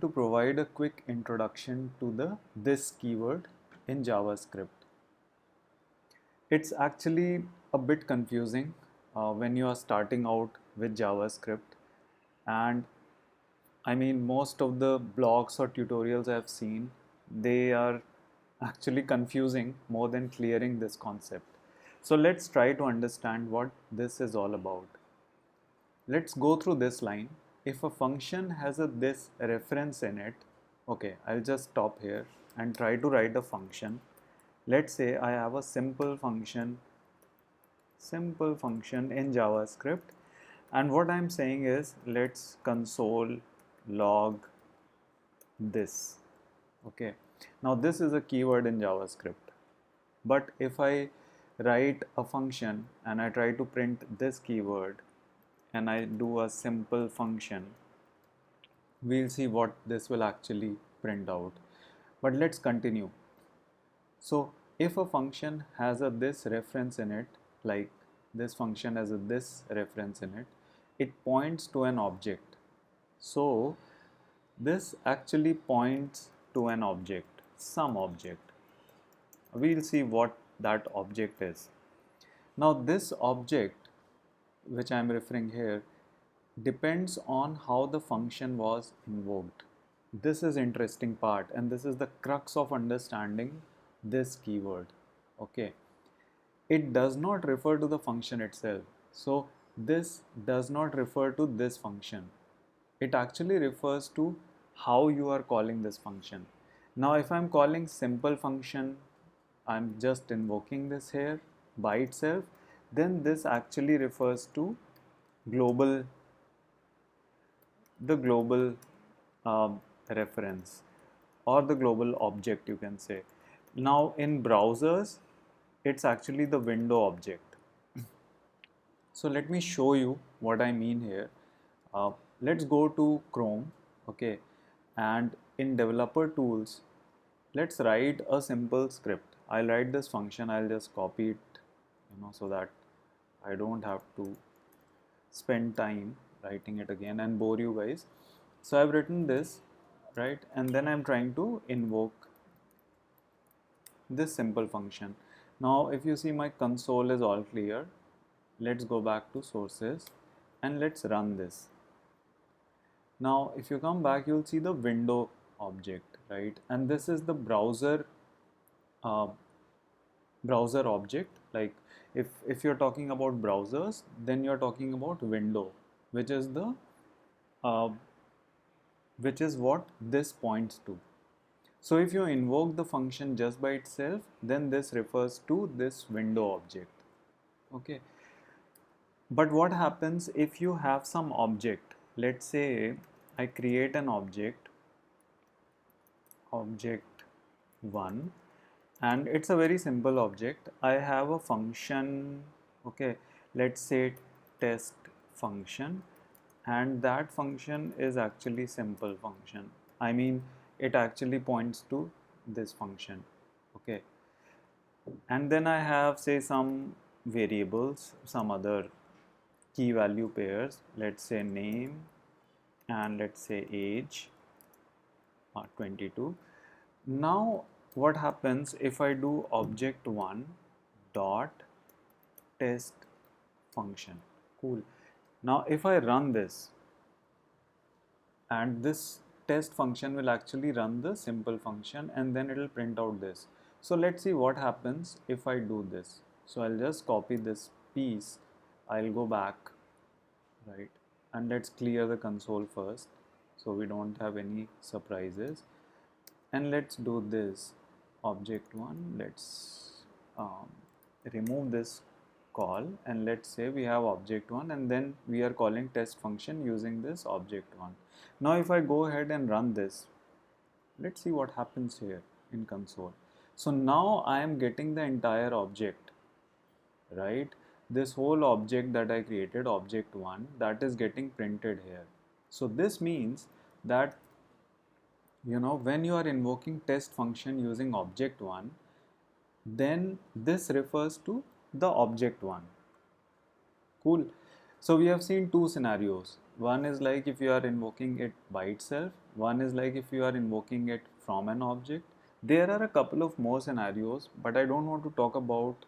To provide a quick introduction to the this keyword in JavaScript. It's actually a bit confusing when you are starting out with JavaScript, and I mean most of the blogs or tutorials I've seen, they are actually confusing more than clearing this concept. So let's try to understand what this is all about. Let's go through this line. If a function has a this reference in it, okay, I'll just stop here and try to write a function. Let's say I have a simple function in JavaScript, and what I'm saying is let's console log this. Okay, now this is a keyword in JavaScript, but if I write a function and I try to print this keyword and I do a simple function, we'll see what this will actually print out. But let's continue. So if a function has a this reference in it, like this function has a this reference in it, it points to an object. So this actually points to an object, some object. We'll see what that object is. Now this object which I am referring here depends on how the function was invoked. This is interesting part, and this is the crux of understanding this keyword. Okay, it does not refer to the function itself. So this does not refer to this function. It actually refers to how you are calling this function. Now if I'm calling simple function, I'm just invoking this here by itself, then this actually refers to global the global reference or the global object, you can say. Now in browsers, it's actually the window object. So let me show you what I mean here. Let's go to Chrome, okay, and in developer tools, let's write a simple script. I'll write this function, I'll just copy it, so that I don't have to spend time writing it again and bore you guys. So I've written this, right, and then I'm trying to invoke this simple function. Now if you see, my console is all clear. Let's go back to sources and let's run this. Now if you come back, you'll see the window object, right, and this is the uh, browser object. Like if you're talking about browsers, then you're talking about window, which is the uh, which is what this points to. So if you invoke the function just by itself, then this refers to this window object. Okay, but what happens if you have some object? Let's say I create an object 1, and it's a very simple object. I have a function, okay, let's say test function, and that function is actually simple function. I mean, it actually points to this function, okay, and then I have, say, some variables, some other key value pairs, let's say name and let's say age, 22. Now what happens if I do object1 dot test function? Cool. Now if I run this, and this test function will actually run the simple function, and then it will print out this. So let's see what happens if I do this. So I'll just copy this piece, I'll go back, right, and let's clear the console first so we don't have any surprises, and let's do this object1. Let's remove this call, and let's say we have object1 and then we are calling test function using this object1. Now if I go ahead and run this, let's see what happens here in console. So now I am getting the entire object, right? This whole object that I created, object1, that is getting printed here. So this means that when you are invoking test function using object1, then this refers to the object1. Cool. So we have seen two scenarios. One is like if you are invoking it by itself, one is like if you are invoking it from an object. There are a couple of more scenarios, but I don't want to talk about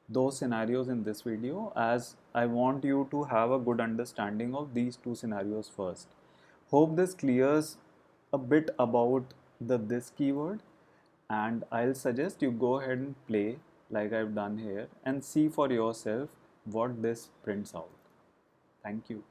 those scenarios in this video, as I want you to have a good understanding of these two scenarios first. Hope this clears a bit about the this keyword, and I'll suggest you go ahead and play like I've done here and see for yourself what this prints out. Thank you.